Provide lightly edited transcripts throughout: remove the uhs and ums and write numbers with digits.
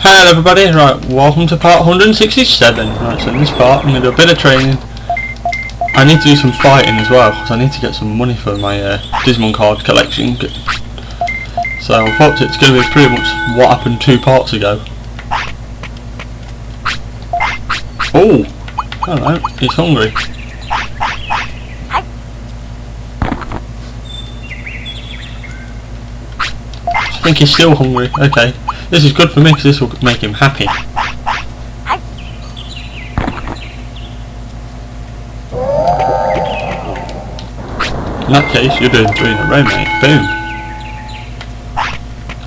Hello everybody, right, welcome to part 167. Right, so in this part I'm going to do a bit of training. I need to do some fighting as well, because I need to get some money for my Digimon card collection. So I thought it's going to be pretty much what happened 2 parts ago. Oh, hello, he's hungry. I think he's still hungry, okay. This is good for me because this will make him happy. In that case, you're doing 3 in a row, mate. Boom.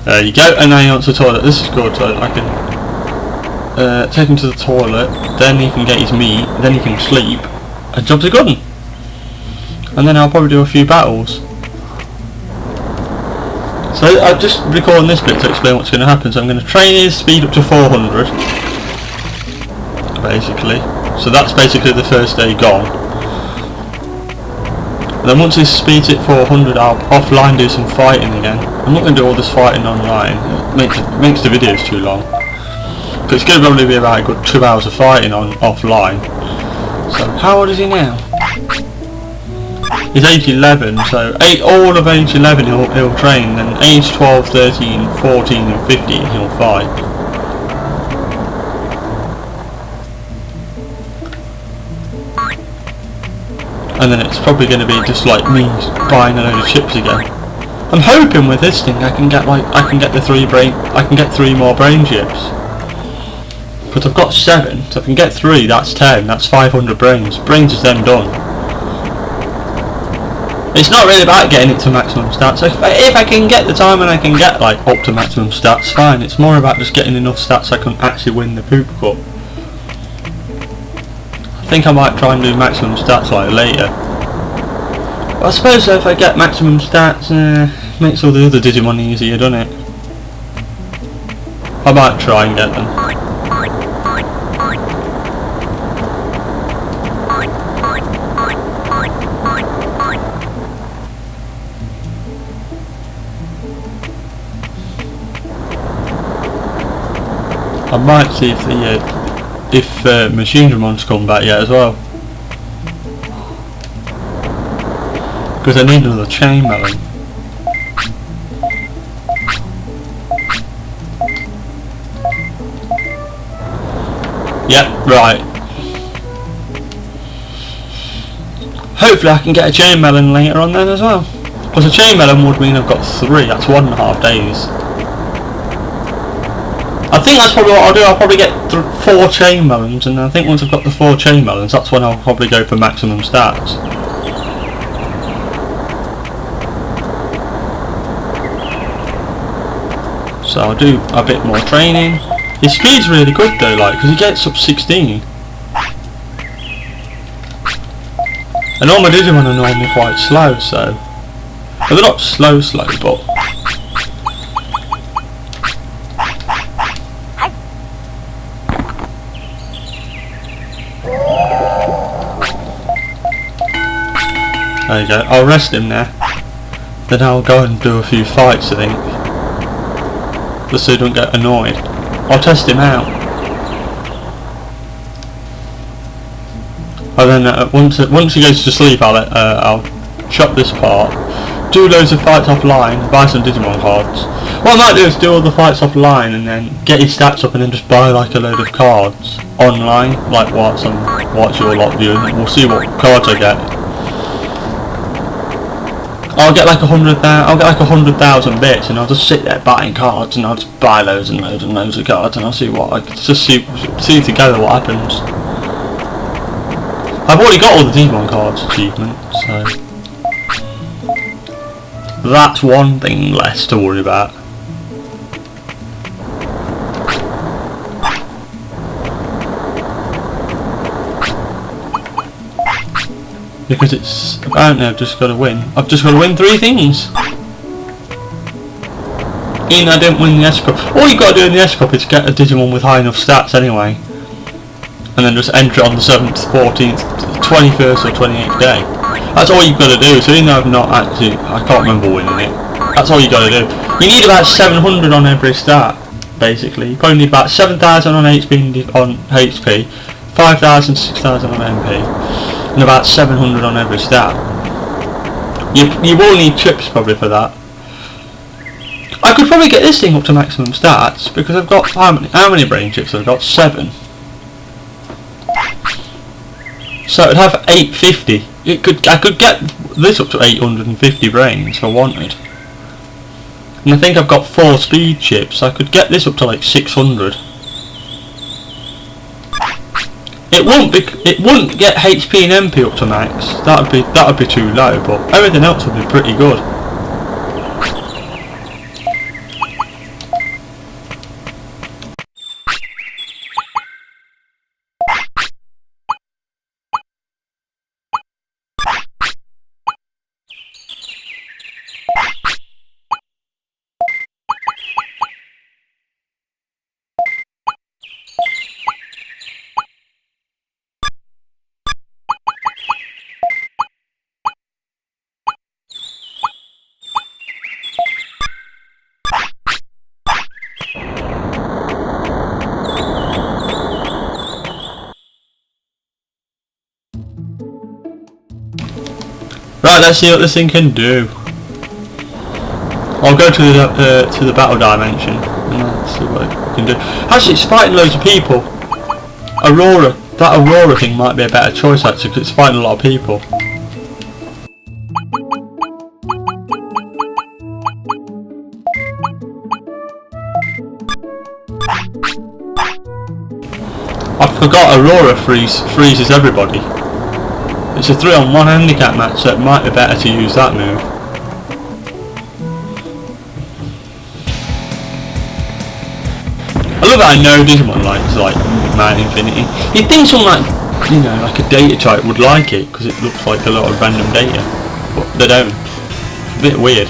There you go, and now he wants the toilet. This is good, so I can take him to the toilet, then he can get his meat, then he can sleep, and job's a good one. And then I'll probably do a few battles. So I'm just recording this bit to explain what's going to happen. So I'm going to train his speed up to 400, basically. So that's basically the first day gone. And then once his speed's at 400, I'll offline do some fighting again. I'm not going to do all this fighting online. It makes the videos too long. But it's going to probably be about a good 2 hours of fighting on offline. So how old is he now? He's age 11, so all of age 11 he'll train, then age 12, 13, 14 and 15 he'll fight. And then it's probably going to be just like me buying a load of chips again. I'm hoping with this thing I can get the 3 more brain chips. But I've got 7, so if I can get 3, that's 10, that's 500 brains. Brains is then done. It's not really about getting it to maximum stats. So if I can get the time and I can get like up to maximum stats, fine. It's more about just getting enough stats so I can actually win the poop cup. I think I might try and do maximum stats like later. But I suppose if I get maximum stats, makes all the other Digimon easier, doesn't it? I might try and get them. I might see if Megaseadramons come back yet as well, because I need another chain melon. Yep, right. Hopefully I can get a chain melon later on then as well, because a chain melon would mean I've got 3. That's 1.5 days. I think that's probably what I'll do. I'll probably get 4 chain melons, and I think once I've got the 4 chain melons, that's when I'll probably go for maximum stats. So I'll do a bit more training. His speed's really good though, like, because he gets up 16. And all my Digimon are normally quite slow, so... Well, they're not slow, but... There you go, I'll rest him there. Then I'll go and do a few fights, I think. Just so he don't get annoyed. I'll test him out. And then once he goes to sleep, I'll chop this part, do loads of fights offline, buy some Digimon cards. What I might do is do all the fights offline and then get his stats up and then just buy like a load of cards online, like watch your lot viewing. We'll see what cards I get. I'll get like 100,000 bits, and I'll just sit there buying cards, and I'll just buy loads and loads and loads of cards, and I'll see see together what happens. I've already got all the Digimon cards achievements, so that's one thing less to worry about. Because it's apparently I've just got to win. I've just got to win 3 things. And I didn't win the S Cup. All you got to do in the S Cup is get a Digimon with high enough stats anyway, and then just enter it on the 7th, 14th, 21st or 28th day. That's all you've got to do. So even though I can't remember winning it. That's all you got to do. You need about 700 on every stat. basically. You probably need about 7,000 on HP, 5,000, 6,000 on MP, and about 700 on every stat. You will need chips probably for that. I could probably get this thing up to maximum stats because I've got how many brain chips? I've got 7. So it'd have 850. I could get this up to 850 brains if I wanted. And I think I've got 4 speed chips, so I could get this up to like 600. It wouldn't get HP and MP up to max. That'd be too low, but everything else would be pretty good. Right, let's see what this thing can do. I'll go to the battle dimension and let's see what it can do. Actually, it's fighting loads of people. That Aurora thing might be a better choice actually, because it's fighting a lot of people. I forgot Aurora freezes everybody. It's a 3-on-1 handicap match, so it might be better to use that move. I love that I know Digimon likes like Man Infinity. You'd think someone like a data type would like it because it looks like a lot of random data, but they don't. It's a bit weird.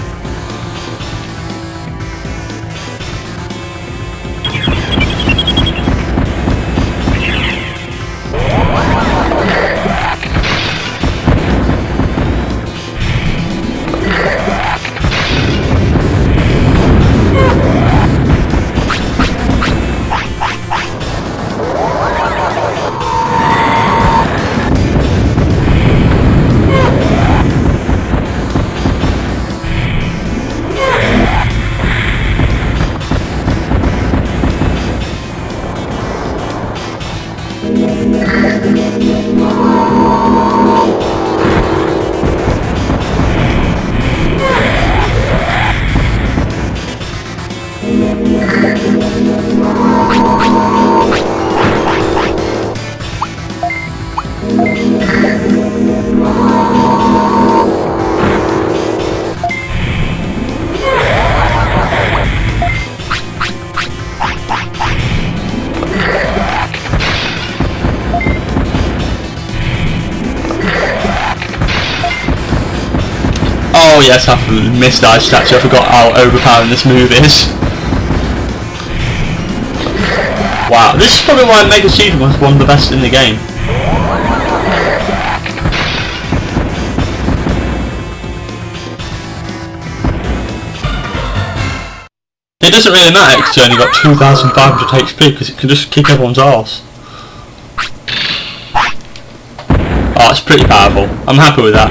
Oh yes, I've missed that statue. I forgot how overpowering this move is. Wow, this is probably why Megaseadramon was one of the best in the game. It doesn't really matter because it's only got 2,500 HP because it can just kick everyone's arse. Oh, it's pretty powerful. I'm happy with that.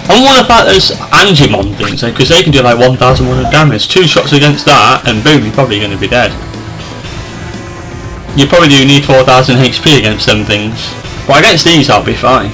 I wonder about those Digimon things, because they can do like 1,100 damage. 2 shots against that, and boom, you're probably going to be dead. You probably do need 4,000 HP against them things, but against these I'll be fine.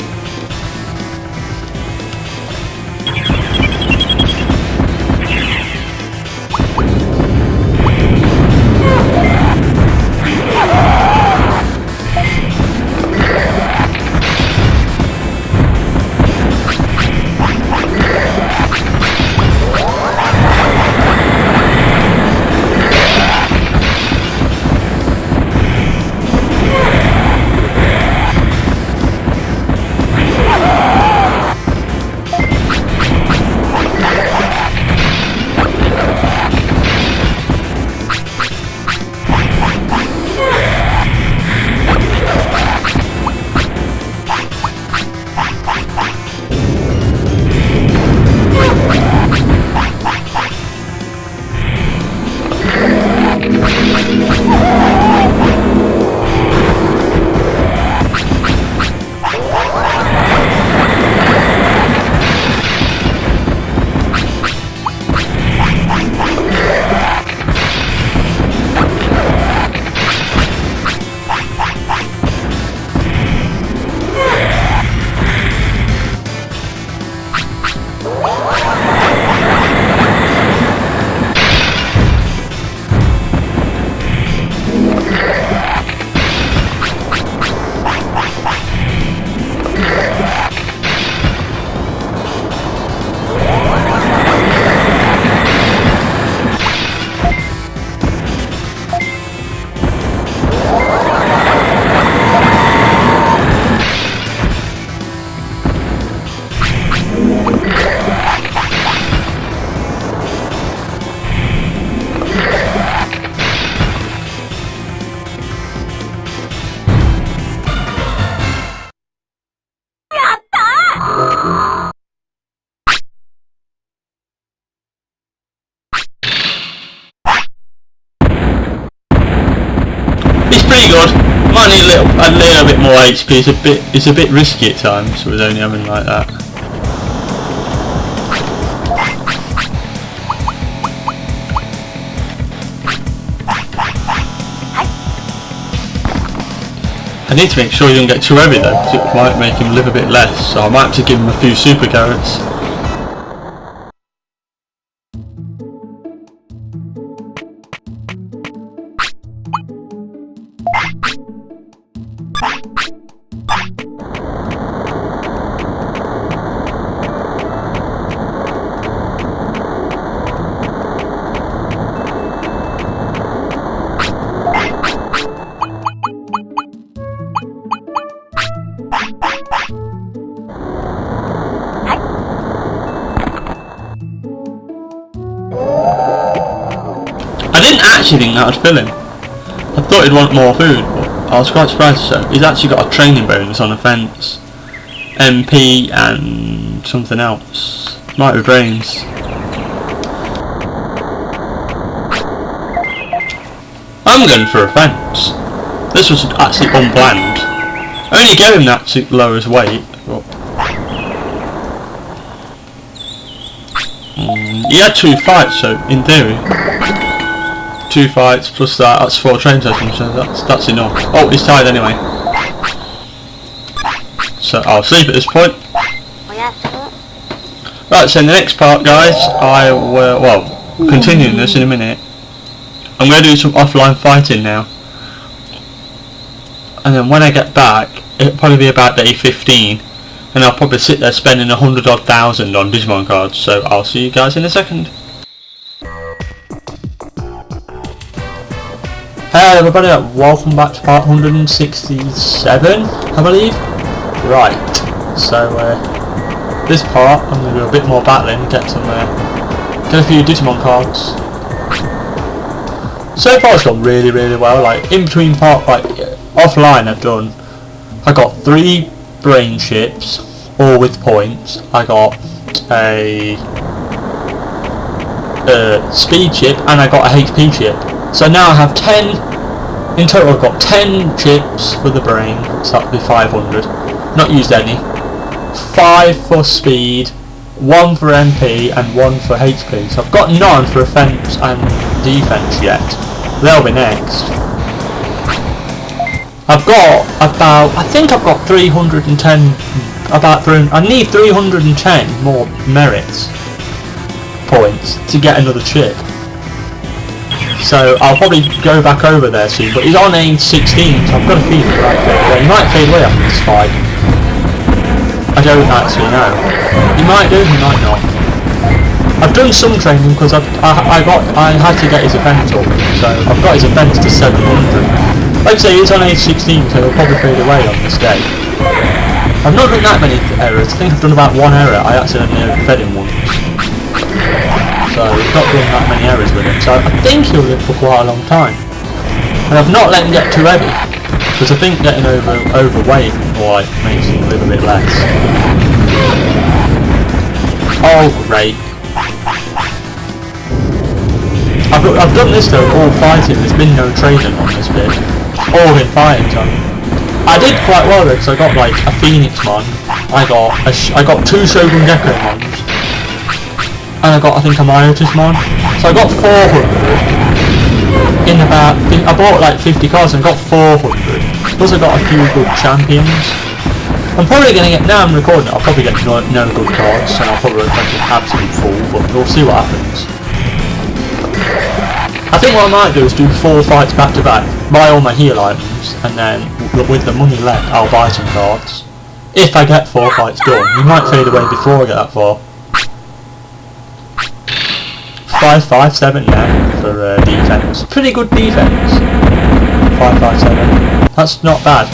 pretty good. Might need a little bit more HP. It's a bit risky at times with only having like that. I need to make sure he doesn't get too heavy though, because it might make him live a bit less, so I might have to give him a few super carrots. I didn't actually think that would fill him. I thought he'd want more food, but I was quite surprised. So he's actually got a training bonus on a fence, MP and something else. Might be brains. I'm going for a fence. This was actually unplanned. I only gave him that to lower his weight, but he had 2 fights, so in theory 2 fights plus that's 4 train sessions, so that's enough. Oh, he's tired anyway. So I'll sleep at this point. Right, so in the next part, guys, I will, well, continuing this in a minute. I'm going to do some offline fighting now. And then when I get back, it'll probably be about day 15. And I'll probably sit there spending 100-odd thousand on Digimon cards. So I'll see you guys in a second. Hello everybody, welcome back to part 167, I believe. Right, so this part I'm going to do a bit more battling, get a few Digimon cards. So far it's gone really well. Like in between part, like offline I got 3 brain chips, all with points. I got a speed chip and I got a HP chip. So now I have 10, in total I've got 10 chips for the brain, so that'll be 500, not used any, 5 for speed, 1 for MP and 1 for HP, so I've got none for offense and defense yet, they'll be next. I've got about, I think I've got 310, I need 310 more merits points to get another chip. So I'll probably go back over there soon, but he's on age 16, so I've got a feeling he might fade away. He might fade away after this fight. I don't actually know. He might do, he might not. I've done some training because I had to get his offense up, so I've got his offense to 700. Like I say, he's on age 16, so he'll probably fade away on this day. I've not done that many errors. I think I've done about 1 error. I accidentally fed him once. So I've not done that many errors with him, so I think he'll live for quite a long time. And I've not let him get too heavy, because I think getting overweight like makes him live a bit less. Oh great. I've done this though, all fighting, there's been no training on this bit. All in fighting, so I did quite well though, because I got like a Phoenixmon, I got 2 Shogun Gecko mons, and I got, I think, a Myotismon. So I got 400 in about, I bought like 50 cards and got 400. Plus I got a few good champions. I'm probably going to get, now I'm recording it, I'll probably get no good cards, and I'll probably look like an absolute fool, but we'll see what happens. I think what I might do is do 4 fights back to back, buy all my heal items, and then with the money left I'll buy some cards. If I get 4 fights done. You might fade away before I get that far. 557 now for defense. Pretty good defense. 557. That's not bad.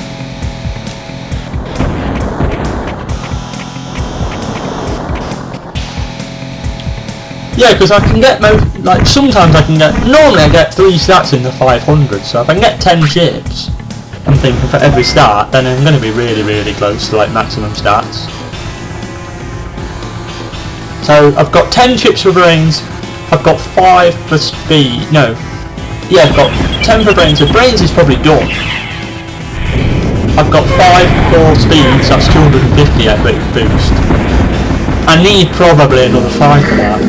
Yeah, because I can get like sometimes I can get. Normally I get 3 stats in the 500. So if I can get 10 chips, I'm thinking for every stat, then I'm going to be really close to like maximum stats. So I've got 10 chips for brains. I've got 5 for speed, no, Yeah, I've got 10 for Brains, so Brains is probably done. I've got 5 for Speeds, that's 250 epic boost. I need probably another 5 for that.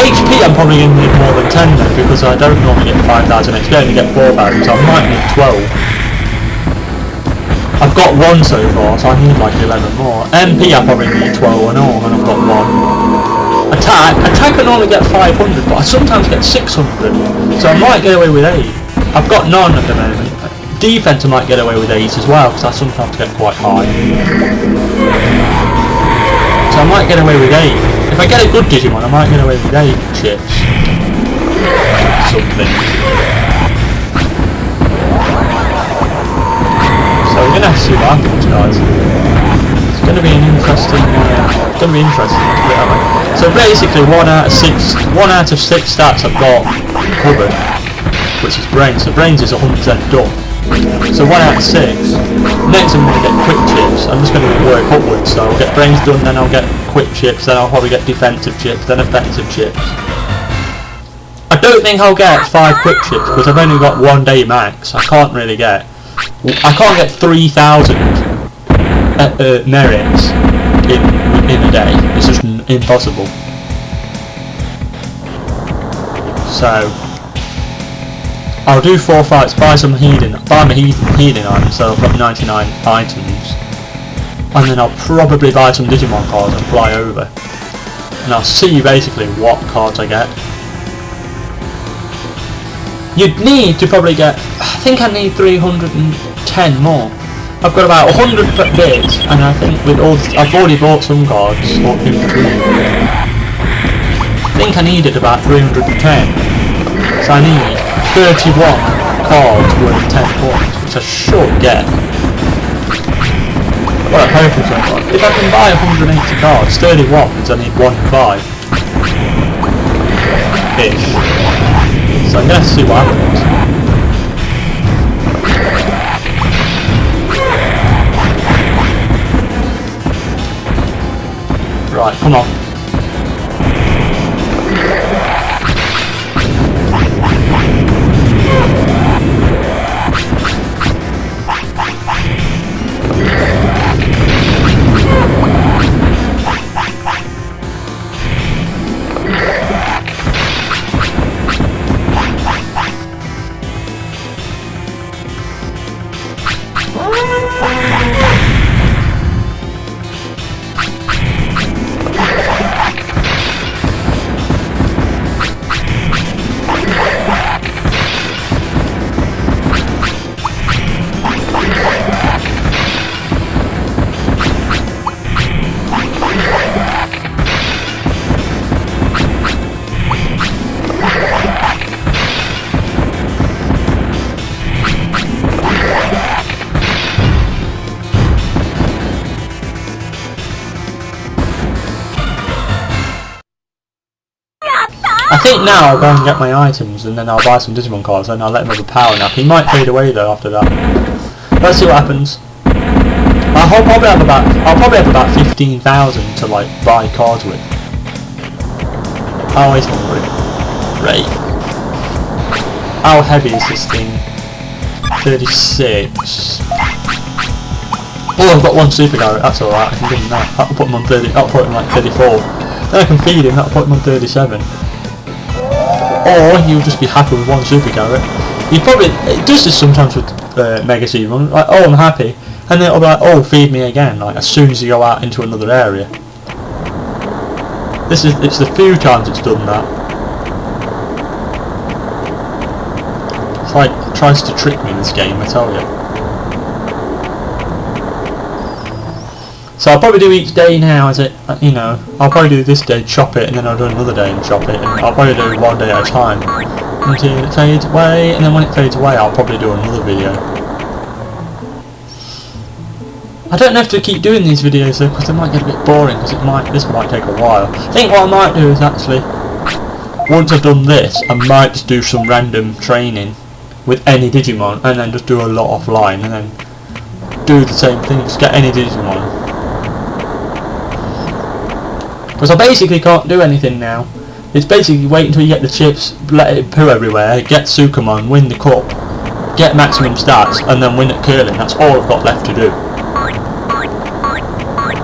HP I'm probably going to need more than 10 then, because I don't normally get 5,000 HP, I only get 4,000, so I might need 12. I've got 1 so far, so I need like 11 more. MP I probably need 12 and all, and I've got 1. Attack I can only get 500, but I sometimes get 600, so I might get away with 8. I've got none at the moment. Defense I might get away with 8 as well, because I sometimes get quite high. So I might get away with 8. If I get a good Digimon, I might get away with 8 chips. Something. So we're gonna have to see what happens, guys. It's gonna be an interesting. It's gonna be interesting. Let's put it that way. So basically, 1 out of 6 stats I've got covered, which is Brains. So Brains is 100% done. So 1 out of 6. Next I'm going to get quick chips. I'm just going to work upwards. So I'll get Brains done, then I'll get quick chips, then I'll probably get defensive chips, then offensive chips. I don't think I'll get 5 quick chips because I've only got 1 day max. I can't get 3,000 merits in a day. It's just impossible. So I'll do 4 fights, buy my healing items, so I've got 99 items, and then I'll probably buy some Digimon cards and fly over, and I'll see basically what cards I get. You'd need to probably get, I think I need 310 more. I've got about 100 bits, and I think with all, I've already bought some cards in between. I think I needed about 310, so I need 31 cards worth 10 points, which I should get. Well, I'm hoping so. If I can buy 180 cards, 31 means I need 1 in 5. Ish. So I'm going to have to see what happens. Right, come on. I think now I'll go and get my items and then I'll buy some Digimon cards and I'll let him have a power nap. He might fade away though after that. Let's see what happens. I'll probably have about 15,000 to like buy cards with. Oh, he's hungry. Great. How heavy is this thing? 36. Oh, I've got 1 super garret, that's alright, I can give him that. That'll put him on 30, that'll put him like 34. Then I can feed him, that'll put him on 37. Or he'll just be happy with 1 super garret. He probably, it does this sometimes with Megaseadramon, like, oh I'm happy, and then it'll be like, oh feed me again, like as soon as you go out into another area. It's the few times it's done that. It's like, it tries to trick me in this game, I tell you. So I'll probably do each day now as it, you know, I'll probably do this day, chop it, and then I'll do another day and chop it, and I'll probably do 1 day at a time until it fades away, and then when it fades away I'll probably do another video. I don't have to keep doing these videos though, because they might get a bit boring, because this might take a while. I think what I might do is actually, once I've done this, I might just do some random training with any Digimon, and then just do a lot offline, and then do the same thing, just get any Digimon. Because I basically can't do anything now. It's basically wait until you get the chips, let it poo everywhere, get Sukamon, win the cup, get maximum stats, and then win at curling. That's all I've got left to do.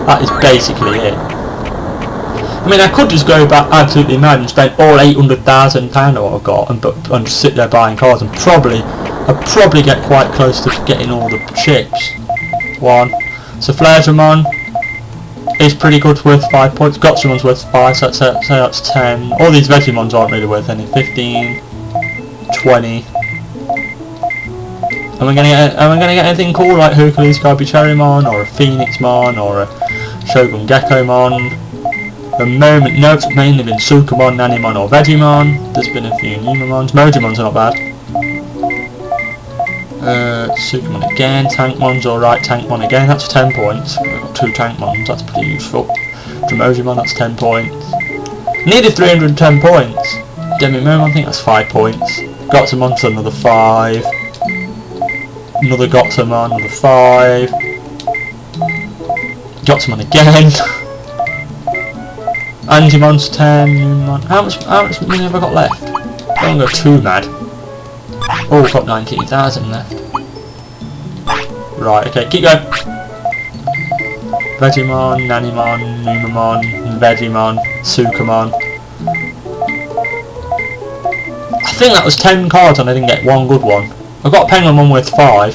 That is basically it. I mean, I could just go back absolutely mad and spend all £800,000 what I've got and just sit there buying cards, and I'd probably get quite close to getting all the chips. One. So Flaredramon is pretty good, worth 5 points. Gotchamon's worth 5, so say that's 10. All these Vegemons aren't really worth any. 15, 20. Am I gonna get anything cool like Hercules Garbicharimon or a Phoenixmon or a Shogun Geckomon? At the moment, no, it's mainly been Sukamon, Nanimon or Vegemon. There's been a few Numamons. Mojimon's not bad. Sukamon again, Tankmon's alright, Tankmon again, that's 10 points. I've got 2 Tankmons, that's pretty useful. Dromojimon, that's 10 points. Needed 310 points. Demimon, I think that's 5 points. Gotsamon's another 5. Another Gotsamon, another 5. Gotsamon again. Angimon's 10. Numamon. How much money have I got left? I don't go too mad. Oh, I've got 19,000 left. Right, okay, keep going. Vegemon, Nanimon, Numamon, Vegemon, Sukamon. I think that was 10 cards and I didn't get one good one. I've got a Penguin worth 5.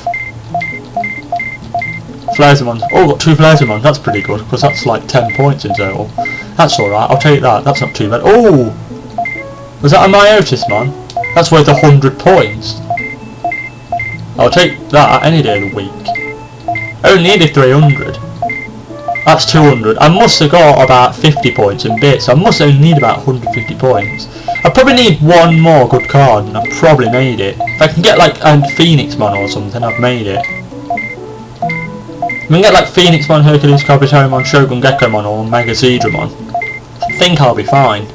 Flaresamon. Oh, I've got 2 Flaresamon. That's pretty good, because that's like 10 points in total. That's alright, I'll take that. That's not too bad. Oh! Was that a Myotismon? That's worth 100 points. I'll take that any day of the week. I only needed 300. That's 200. I must have got about 50 points in bits. I must only need about 150 points. I probably need one more good card, and I've probably made it. If I can get like a Phoenixmon or something, I've made it. If I can get like Phoenixmon, Hercules, Kabutorimon, Shogun Geckomon, or Megaseadramon, I think I'll be fine.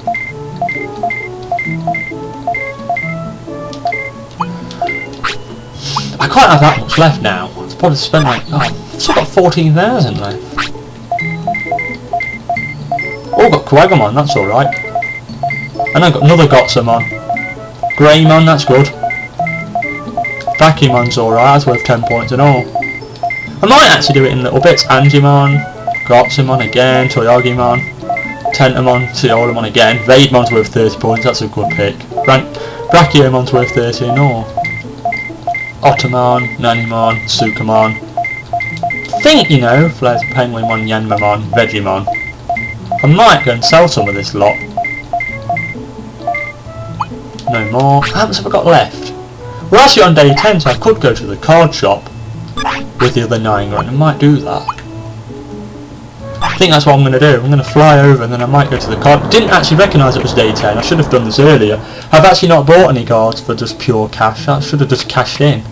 I can't have that much left now. I've probably spent like, I've still got 14,000 left. Oh, I've got Quagamon, that's alright. And I've got another Gotsamon. Greymon, that's good. Vacuumon's alright, that's worth 10 points and all. I might actually do it in little bits. Angimon, Gotsamon again, Toyagimon, Tentamon, Seolamon again. Vademon's worth 30 points, that's a good pick. Brachiomon's worth 30 and all. Ottomon, Nanimon, Sukamon. I think, you know, Flare's Penguinmon, Yanmamon, Vegemon. I might go and sell some of this lot. No more. How much have I got left? We're actually on day 10, so I could go to the card shop with the other 9 grand. I might do that. I think that's what I'm going to do. I'm going to fly over and then I might go to the card. Didn't actually recognise it was day 10. I should have done this earlier. I've actually not bought any cards for just pure cash. I should have just cashed in.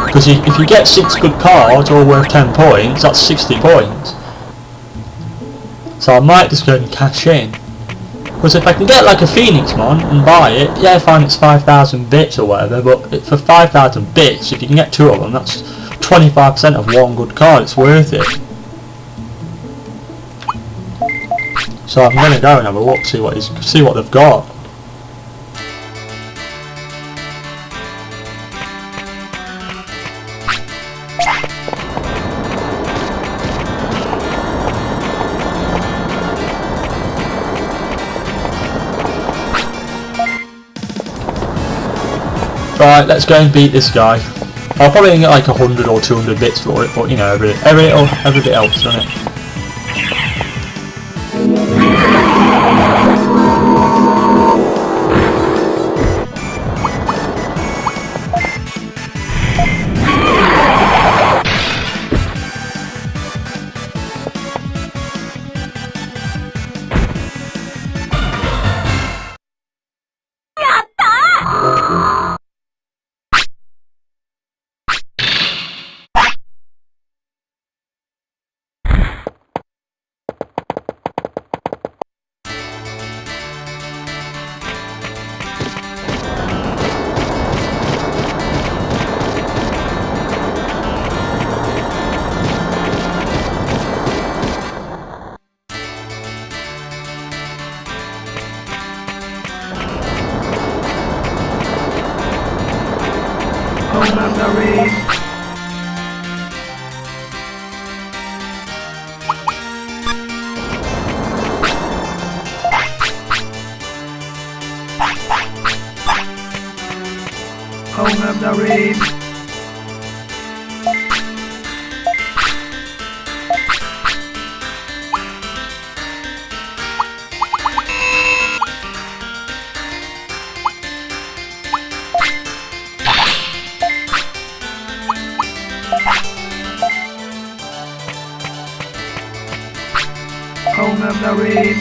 Because if you get 6 good cards all worth 10 points, that's 60 points. So I might just go and cash in. Because if I can get like a Phoenixmon and buy it, yeah fine, it's 5,000 bits or whatever, but for 5,000 bits, if you can get 2 of them, that's 25% of one good card, it's worth it. So I'm going to go and have a look, see what they've got. Right, let's go and beat this guy. I'll probably get like 100 or 200 bits for it, but you know, every bit helps, doesn't it? Home of the rain. Home of the rain. Home of the rain.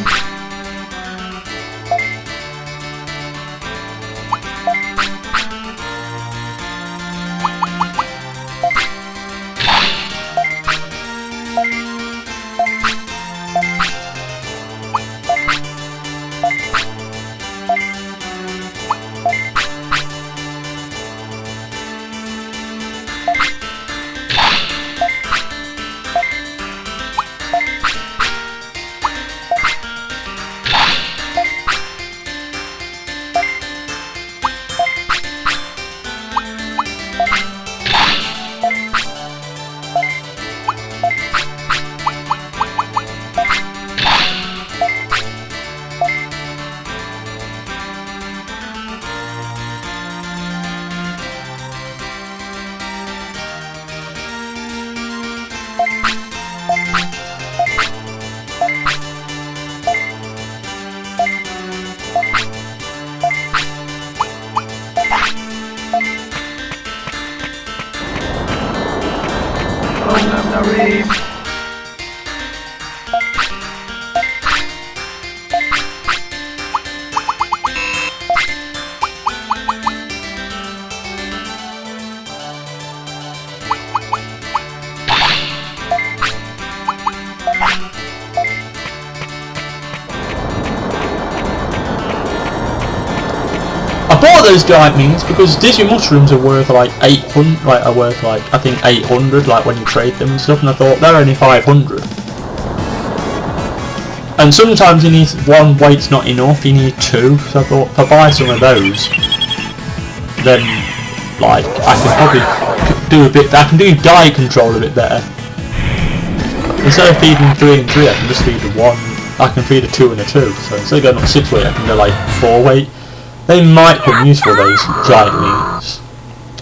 I bought those giant meats because Digi mushrooms are worth like 800, like are worth like I think 800, like when you trade them and stuff. And I thought they're only 500. And sometimes you need one weight's not enough. You need two. So I thought if I buy some of those, then like I can probably do a bit. I can do diet control a bit better. Instead of feeding 3 and 3, I can just feed a 1. I can feed a 2 and a 2. So instead of going up 6 weight, I can go like 4 weight. They might come useful, those giant meats.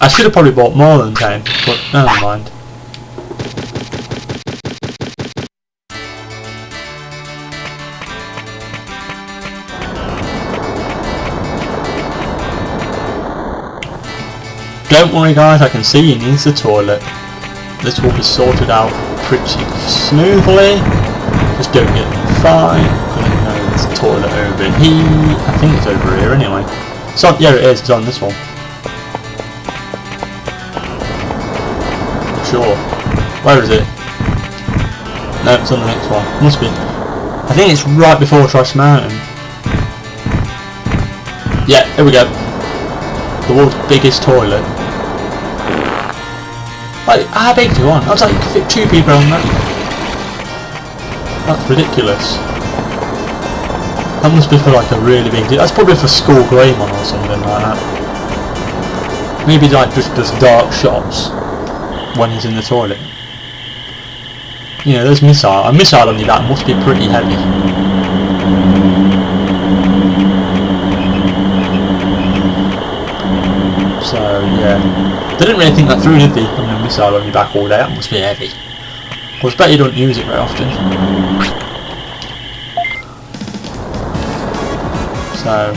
I should have probably bought more than 10, but never mind. Don't worry guys, I can see he needs the toilet. This will be sorted out pretty smoothly. Just don't get fine. There's a toilet over here. I think it's over here anyway. So yeah, it is. It's on this one. Sure. Where is it? No, it's on the next one. Must be. I think it's right before Trash Mountain. Yeah, here we go. The world's biggest toilet. Like, how big do you want? I was like, you could fit 2 people on that. That's ridiculous. That must be for like a really big deal. That's probably for school Greymon or something like that. Maybe like just does dark shots when he's in the toilet. You know, there's missile. A missile on your back must be pretty heavy. So yeah, they didn't really think that through, did they? Having a missile on your back all day, that must be heavy. I bet you don't use it very often. So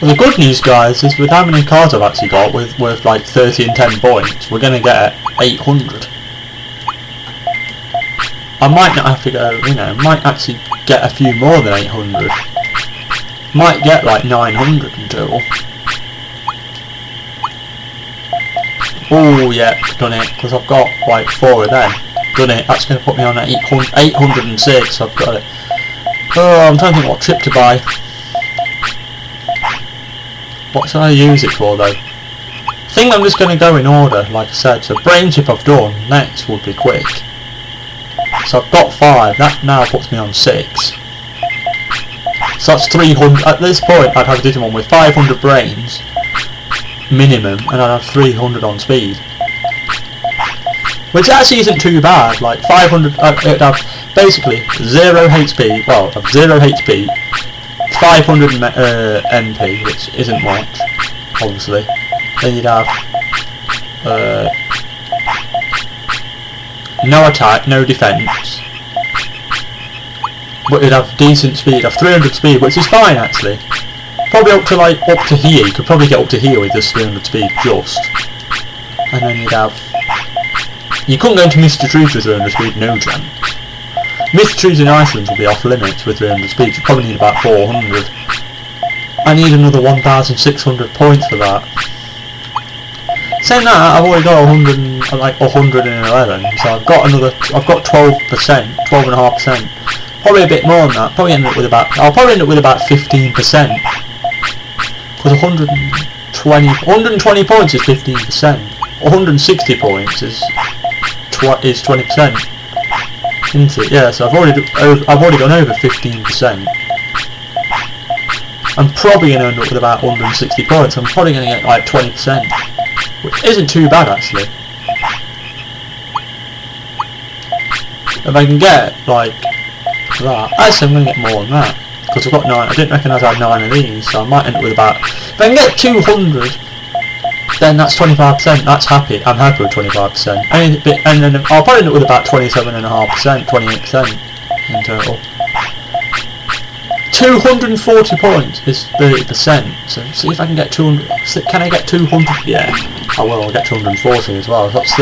Well, the good news, guys, is with how many cards I've actually got, with like 30 and 10 points, we're going to get 800. I might not have to go, you know, might actually get a few more than 800. Might get like 900 in total. Oh yeah, done it, because I've got like 4 of them. Done it, that's going to put me on at 806, I've got it. Oh, I'm trying to think what chip to buy. What should I use it for though? I think I'm just going to go in order, like I said. So brain chip I've done, next would be quick. So I've got 5, that now puts me on 6. So that's 300, at this point I'd have a Digimon with 500 brains, minimum, and I'd have 300 on speed. Which actually isn't too bad, like 500, it'd have basically 0 HP, well, 0 HP, 500 MP, which isn't much, obviously. Then you'd have no attack, no defense, but you'd have decent speed, have 300 speed, which is fine actually. Probably up to here, you could probably get up to here with this 300 speed just. And then you'd have, you couldn't go into Mr. Trees with 300 speed, no chance. Mr. Trees in Iceland will be off limits with 300 speed, you probably need about 400. I need another 1,600 points for that. Saying that, I've already got 111, so I've got 12%, 12.5%. Probably a bit more than that. I'll probably end up with about 15%. Because 120 points is 15%. 160 points is 20%. Isn't it? Yeah, so I've already gone over 15%. I'm probably going to end up with about 160 points. I'm probably going to get like 20%, which isn't too bad actually. If I can get like that, actually I'm going to get more than that, because I've got 9, I didn't recognise I had 9 of these, so I might end up with about, if I can get 200, then that's 25%, that's happy, I'm happy with 25%, and then I'll probably end up with about 27.5%, 28% in total. 240 points is 30%, so see if I can get 200, can I get 200? Yeah, I will, I'll get 240 as well, so that's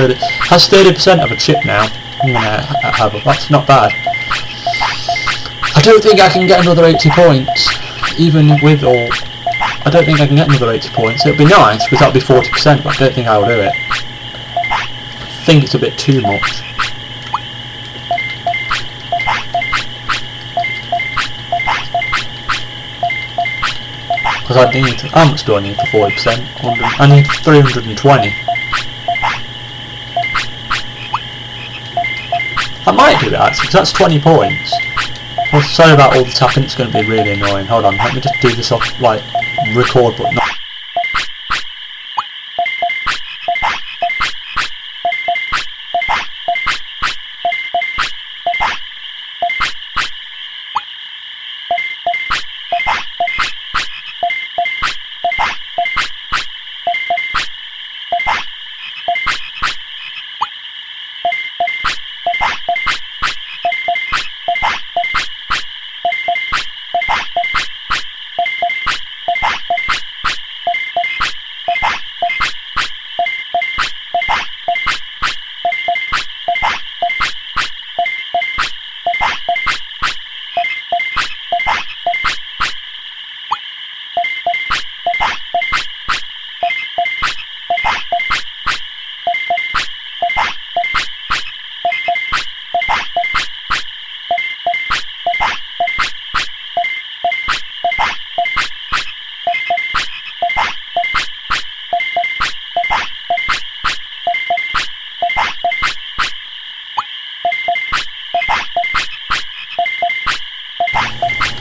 30% of a chip now. I'm going to have it, that's not bad. I don't think I can get another 80 points, even with all, I don't think I can get another 80 points. It would be nice, because that would be 40%, but I don't think I will do it. I think it's a bit too much. Because I need, how much do I need for 40%? I need 320. I might do it actually, because that's 20 points. Well, sorry about all the tapping, it's going to be really annoying. Hold on, let me just do this off, like, record button.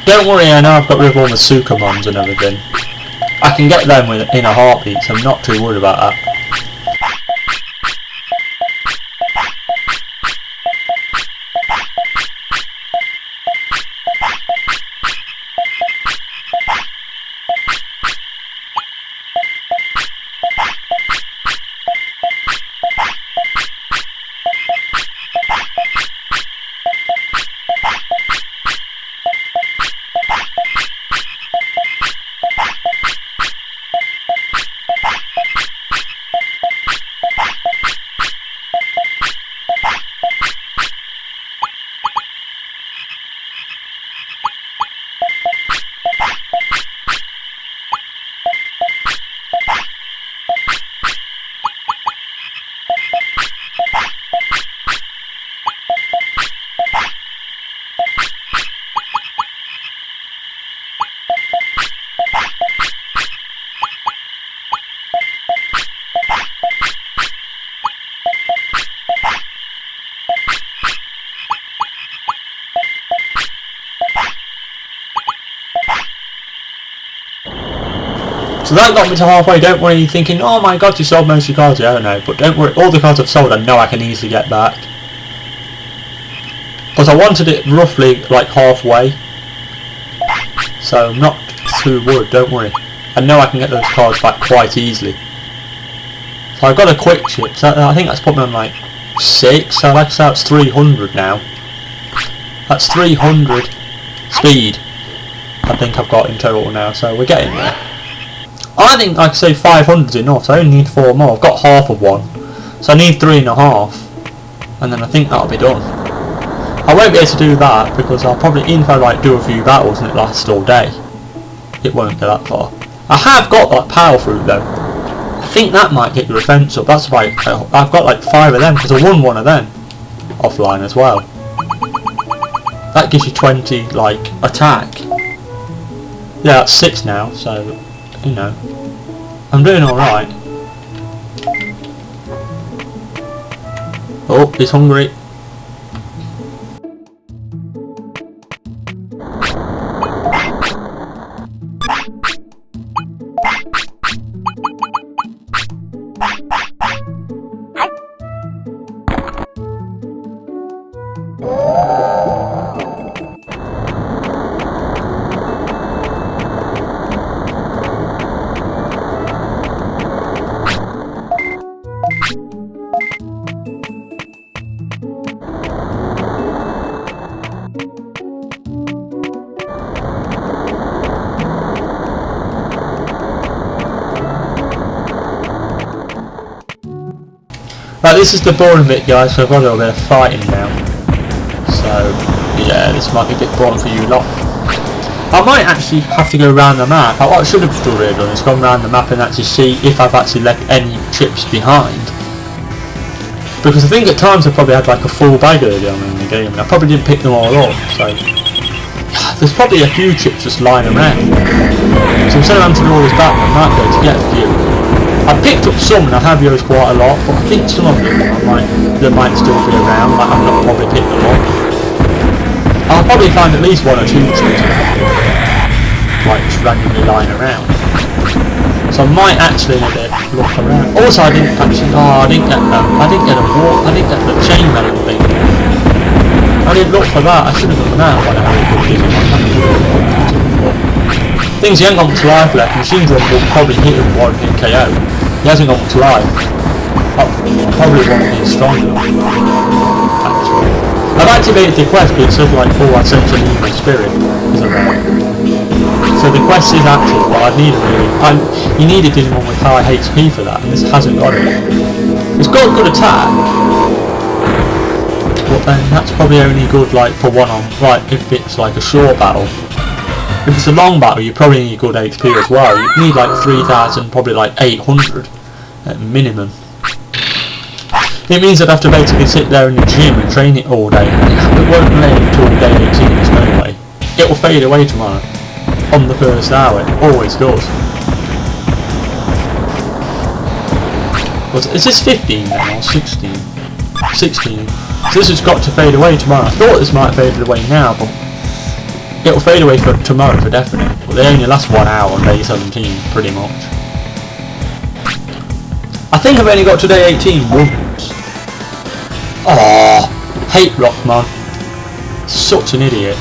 Don't worry, I know I've got rid of all the Sukamons and everything. I can get them in a heartbeat, so I'm not too worried about that. So that got me to halfway. Don't worry, thinking, oh my god, you sold most of your cards. Yeah, I know, but don't worry, all the cards I've sold I know I can easily get back. Because I wanted it roughly like halfway. So I'm not too worried, don't worry. I know I can get those cards back quite easily. So I've got a quick chip, so I think that's put me on like 6, so like I say, that's 300 now. That's 300 speed I think I've got in total now, so we're getting there. I think, like I say, 500 is enough, so I only need 4 more. I've got half of one, so I need 3.5, and then I think that'll be done. I won't be able to do that because I'll probably, even if I like do a few battles and it lasts all day, it won't go that far. I have got that power fruit though. I think that might get your defense up. That's why I've got like 5 of them because I won one of them offline as well. That gives you 20 like attack. Yeah, that's 6 now, so you know I'm doing alright. Oh, he's hungry. Right, this is the boring bit, guys, so I've got a little bit of fighting now. So, yeah, this might be a bit boring for you lot. I might actually have to go around the map. What I should have already done is gone around the map and actually see if I've actually left any chips behind. Because I think at times I probably had like a full bag early on in the game, and I probably didn't pick them all up, so... There's probably a few chips just lying around. So instead of having to do all this back, I might be able to get a few. I picked up some and I have used quite a lot, but I think some of them they might still be around, like I've not probably picked them up. I'll probably find at least 1 or 2 chips like just randomly lying around. So I might actually need to look around. Also I didn't actually, I didn't get the chainmail thing. I didn't look for that, I should have done that when I had a good Digimon. Things he ain't got much life left. Machine Drum will probably hit him one hit KO. He hasn't got much life. Probably won't be stronger. Actually, I've activated the quest, but it says like, oh, I sense an evil spirit. Isn't there? So the quest is active, but I need you need a Digimon with high HP for that, and this hasn't got it. It's got good attack, but then that's probably only good like for one-on, like if it's like a short battle. If it's a long battle, you probably need good HP as well. You need like 3,000, probably like 800 at minimum. It means I'd have to basically sit there in the gym and train it all day. It won't lay until day 18, there's no way. It will fade away tomorrow. On the first hour, it always does. Is this 15 now, or 16? 16. So this has got to fade away tomorrow. I thought this might fade away now, but it'll fade away for tomorrow for definite, but they only last 1 hour on day 17, pretty much. I think I've only got to day 18 once. Oh, hate Rockman. Such an idiot.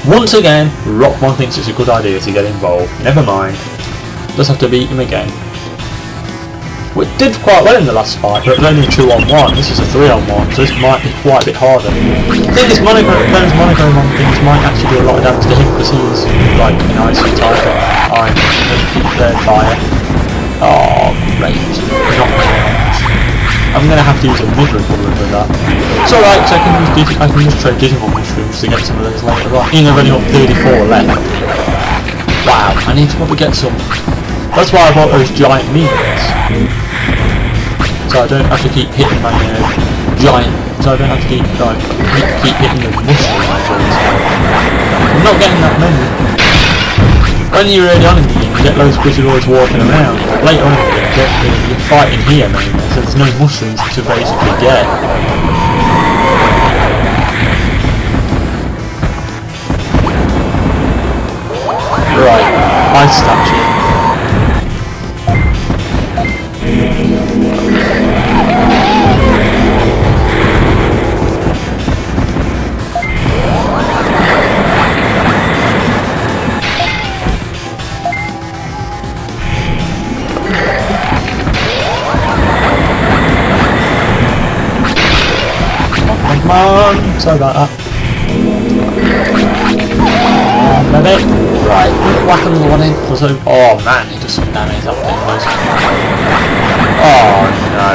Once again, Rockmon thinks it's a good idea to get involved. Never mind. Just have to beat him again. We did quite well in the last fight, but it was only a 2-on-1. This is a 3-on-1, so this might be quite a bit harder. I think this Monogamon things might actually do a lot of damage to him because he's like an icy type. I'm third fire. Oh, great. Not much. I'm going to have to use a mid-recovery for that. It's alright, so I can just trade Digimon mushrooms to get some of those later on. Even though I've only got 34 left. Wow, I need to probably get some. That's why I bought those giant meats. So I don't have to keep hitting my giant. So I don't have to keep hitting the mushrooms. I'm not getting that many. When you're early on in the game, you get loads of always walking around. Later on, you're fighting here mainly, so there's no mushrooms to basically get. Right, ice statue. Come on, sorry about that. Maybe. Right, whack another one in. Oh man, he does some damage up there. Oh no.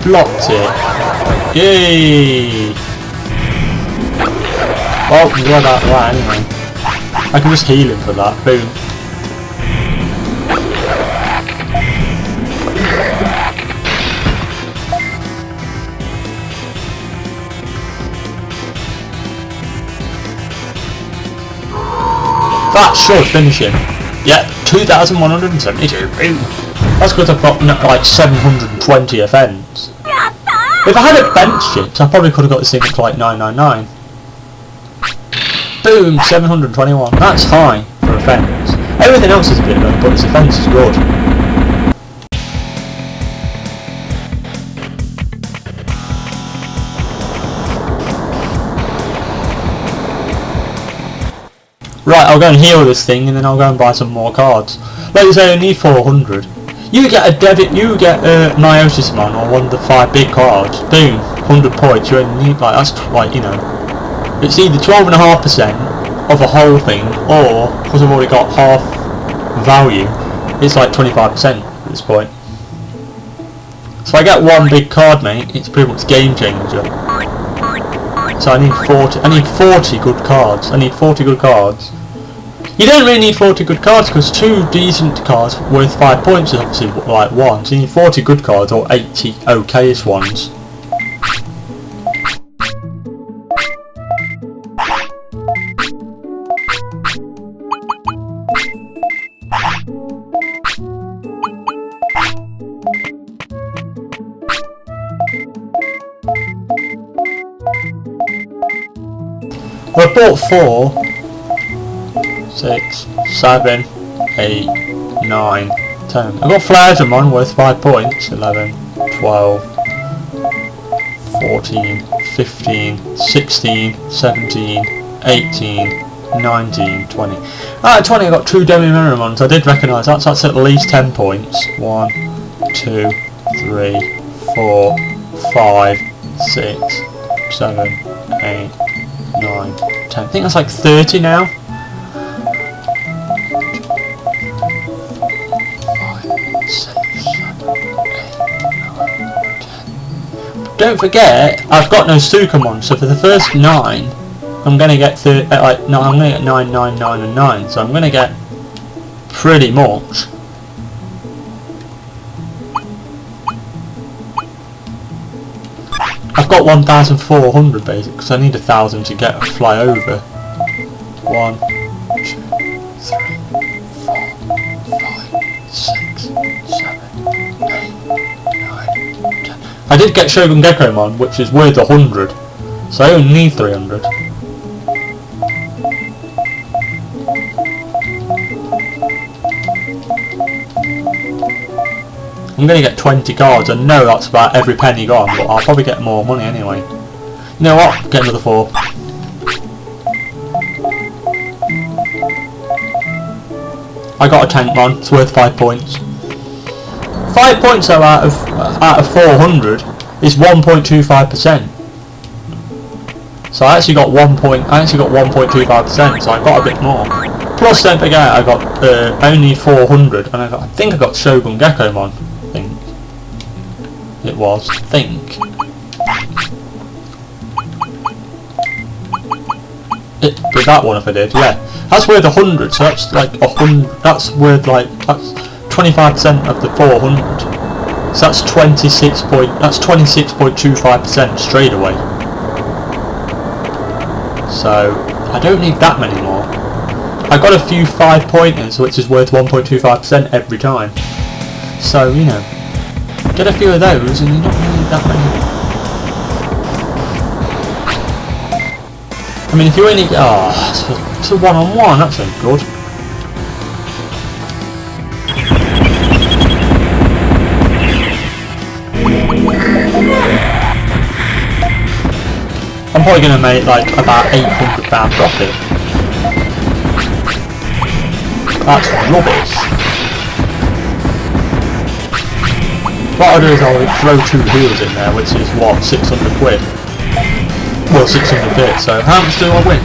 Blocked it. Yay! Well, we got that right anyway. I can just heal him for that. Boom. That should finish him. Yep, 2,172. Boom. That's because I've got like 720 offence. If I had it benched it, I probably could have got this thing up to like 999. Boom, 721. That's high for offence. Everything else is a bit low, but its offence is good. Right, I'll go and heal this thing, and then I'll go and buy some more cards. Like you say, I need 400. You get a Megaseadramon or one of the 5 big cards. Boom, 100 points. You only need like that's like, you know, it's either 12.5% of the whole thing, or because I've already got half value, it's like 25% at this point. So I get one big card, mate. It's pretty much game changer. So I need 40. I need 40 good cards. I need 40 good cards. You don't really need 40 good cards because 2 decent cards worth 5 points is obviously like 1. So you need 40 good cards or 80 okayish ones. Well, I bought 4, 6, 7, 8, 9, 10. I've got Megaseadramon worth 5 points. 11, 12, 14, 15, 16, 17, 18, 19, 20. Out of 20 I got 2 Megaseadramons. I did recognise that, so that's at least 10 points. 1, 2, 3, 4, 5, 6, 7, 8, 9, 10. I think that's like 30 now. 5, 6, 7, 8, 9, 10. Don't forget, I've got no Sukamon, so for the first 9, I'm gonna get I'm gonna get 9, 9, 9, and 9. So I'm gonna get pretty much. I've got 1,400 basic, because I need 1,000 to get a fly over. 1, 2, 3, 4, 5, 6, 7, 8, 9, 10. I did get Shogun Gekomon, which is worth 100, so I only need 300. I'm I'm going to get 20 cards. I know that's about every penny gone, but I'll probably get more money anyway. You know what? Get another 4. I got a Tankmon. It's worth 5 points. 5 points though out of 400 is 1.25%. So I actually got 1.25%. So I got a bit more. Plus, don't forget, I got I only 400, and I think I got Shogun Gekomon. I think it was. I think it did that one. If I did, yeah, that's worth 100. So that's like 100. That's worth like that's 25% of the 400. So that's 26.25% straight away. So I don't need that many more. I got a few 5-pointers, which is worth 1.25% every time. So, you know, get a few of those and you don't need that many. I mean, if you only... it's a one-on-one, that's so good. I'm probably going to make like about £800 profit. That's rubbish. What I'll do is I'll throw 2 heals in there, which is what, 600 quid? Well, 600 bits, so how much do I win?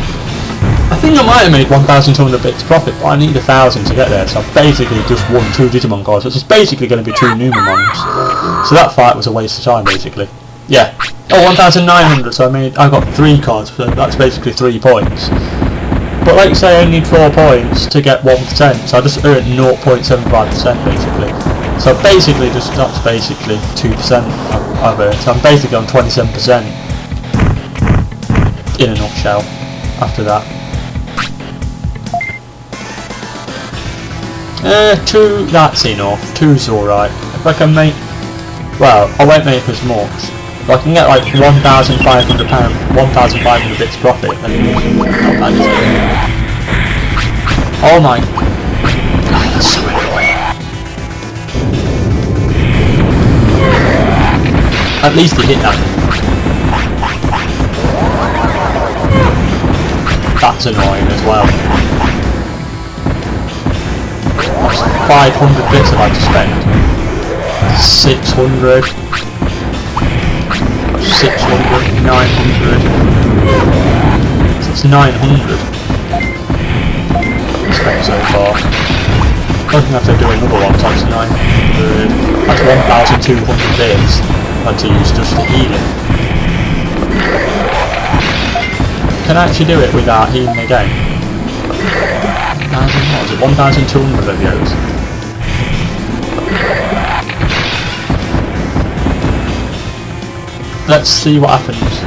I think I might have made 1,200 bits profit, but I need 1,000 to get there, so I've basically just won 2 Digimon cards, which is basically going to be 2 Numamons. So that fight was a waste of time, basically. Yeah. Oh, 1,900, so I got 3 cards, so that's basically 3 points. But like you say, I only need 4 points to get 1%, so I just earned 0.75% basically. So basically, that's basically 2% I've earned. So I'm basically on 27% in a nutshell after that. 2, that's enough. 2's alright. If I can make, well, I won't make as much. If I can get like £1,500, 1,500 bits profit, then not bad, is it? Oh my god, that's so annoying. At least he hit that. That's annoying as well. That's 500 bits I've had to spend. 600. 600, 900. So it's 900 spent so far. I'm going to have to do another one times 900. That's 1,200 bits I had to use just to heal it. Can I actually do it without healing again? 1,200 of those. Let's see what happens.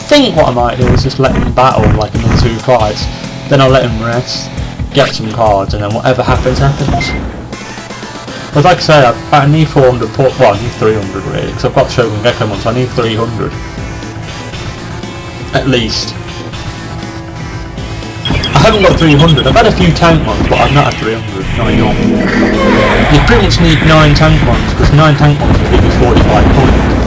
I think what I might do is just let him battle like in the 2 fights, then I'll let him rest, get some cards, and then whatever happens, happens. But like I say, I need 400, well I need 300 really, because I've got Shogun Gekomon, so I need 300. At least. I haven't got 300, I've had a few Tankmons, but I've not had 300, not enough. You pretty much need 9 Tankmons, because 9 Tankmons will give you 45 points.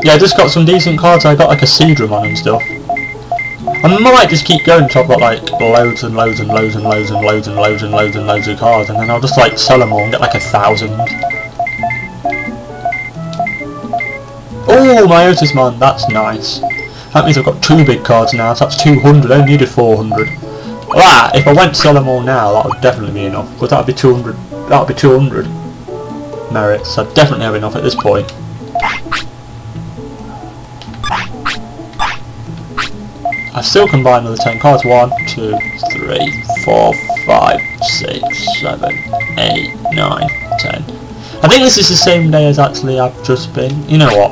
Yeah, I just got some decent cards. I got like a Megaseadramon and stuff. I might just keep going until I've got like loads and loads and loads and loads and loads and loads and loads and loads of cards, and then I'll just like sell them all and get like 1,000. Oh, my Megaseadramon, that's nice. That means I've got 2 big cards now, so that's 200. I only needed 400. Ah, if I went to sell them all now, that would definitely be enough, because that would be 200. That would be 200 merits. I'd definitely have enough at this point. I still can buy another 10 cards. 1, 2, 3, 4, 5, 6, 7, 8, 9, 10. I think this is the same day as actually I've just been. You know what?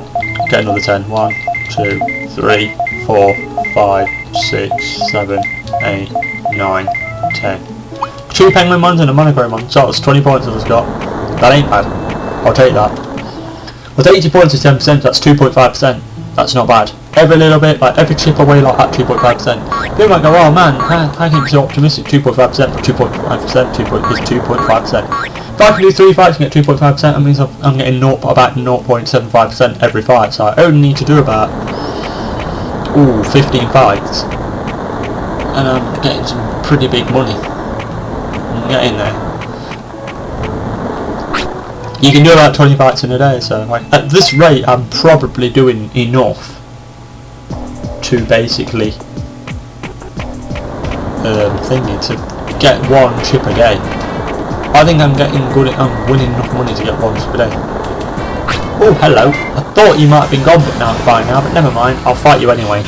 Get another 10. 1, 2, 3, 4, 5, 6, 7, 8, 9, 10. 2 penguin ones and a monochrome one. So that's 20 points I've just got. That ain't bad. I'll take that. With 80 points is 10%, that's 2.5%. That's not bad. Every little bit, like every chip away like that, 2.5%. People might go, oh man, how can you be so optimistic? 2.5%, but 2.5% is 2.5%. If I can do 3 fights and get 2.5%, that means I'm getting about 0.75% every fight, so I only need to do about 15 fights. And I'm getting some pretty big money. I'm getting there. You can do about 20 fights in a day, so like, at this rate I'm probably doing enough to basically thingy to get 1 chip a day. I think I'm winning enough money to get 1 chip a day. Oh, hello. I thought you might have been gone, but now I'm fine now, but never mind, I'll fight you anyway.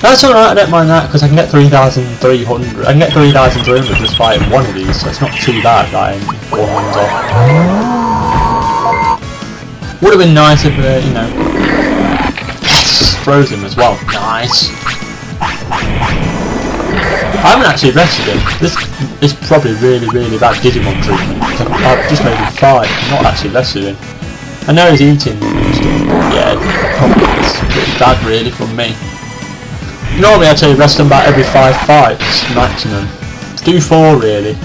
That's alright, I don't mind that, because I can get 3,300. I can get 3,300 just fighting one of these, so it's not too bad that I'm 4 hands off. Would have been nice if, you know, froze him as well. Nice. I haven't actually rested him. This is probably really, really bad Digimon treatment. I've just made him fight, not actually rested him. I know he's eating and stuff, but yeah, it's pretty bad really from me. Normally I'd say rest them about every 5 fights maximum. Do 4 really.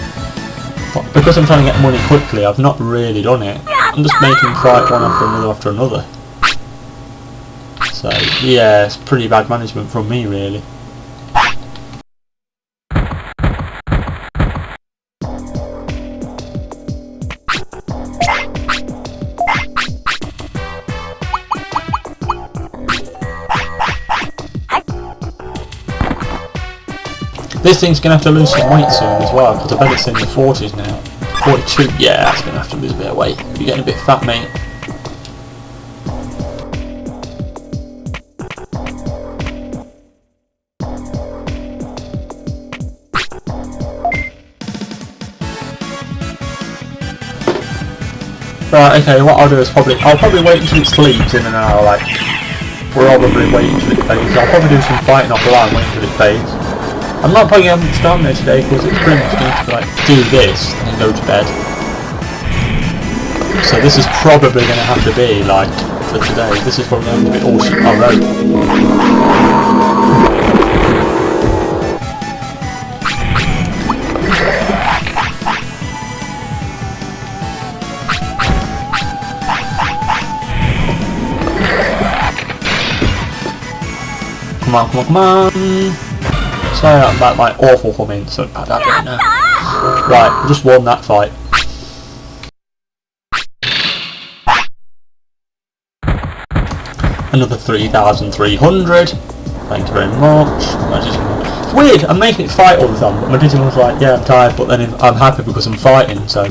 But because I'm trying to get money quickly, I've not really done it. I'm just making fight one after another after another. So yeah, it's pretty bad management from me really. This thing's going to have to lose some weight soon as well, because I bet it's in the 40s now. 42, yeah, it's going to have to lose a bit of weight. You're getting a bit fat, mate. Right, okay, what I'll do is I'll probably wait until it sleeps in an hour, like, probably wait until it fades. I'll probably do some fighting offline, wait until it fades. I'm not putting much time there today because it's pretty much going to like do this and then go to bed. So this is probably going to have to be like for today. This is probably going to have to be all tomorrow. Come on, come on, come on. Sorry about my awful humming, so about that bit now. Right, I just won that fight. Another 3,300. Thank you very much. It's weird, I'm making it fight all the time, but my Digimon's like, yeah, I'm tired, but then I'm happy because I'm fighting, so...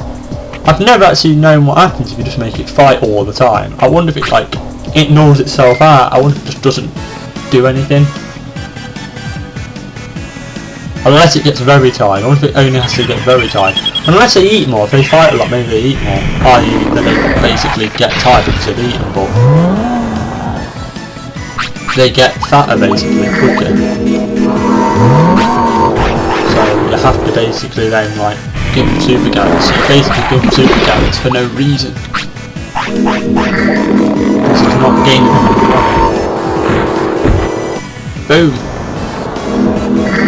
I've never actually known what happens if you just make it fight all the time. I wonder if it, like, ignores itself out. I wonder if it just doesn't do anything. Unless it gets very tired. I wonder if it only has to get very tired. Unless they eat more, if they fight a lot, maybe they eat more. I.e. that they basically get tired because they've eaten, but they get fatter basically quicker. So you have to basically then like give them super carrots. So you basically give them super carrots for no reason. Because it's not gaining them. Boom.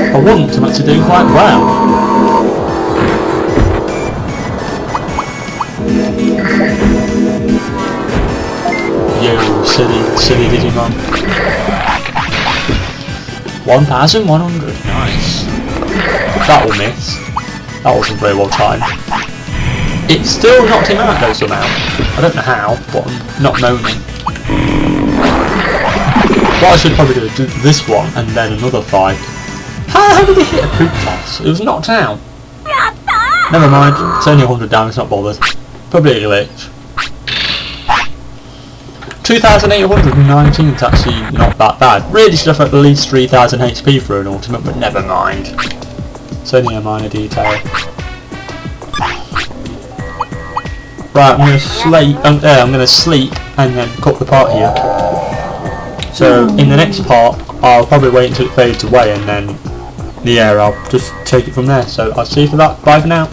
For once, I'm actually doing quite well. Yo, silly Digimon. 1,100, nice. That will miss. That wasn't very well timed. It still knocked him out though somehow. I don't know how, but I'm not moaning. What I should probably do is do this one and then another fight. How did he hit a poop toss? It was knocked out. Never mind, it's only 100 down, it's not bothered. Probably a glitch. 2,819 is actually not that bad. Really should have at least 3,000 HP for an ultimate, but never mind. It's only a minor detail. Right, I'm gonna sleep and then cut the part here. So in the next part, I'll probably wait until it fades away and then, yeah, I'll just take it from there. So I'll see you for that. Bye for now.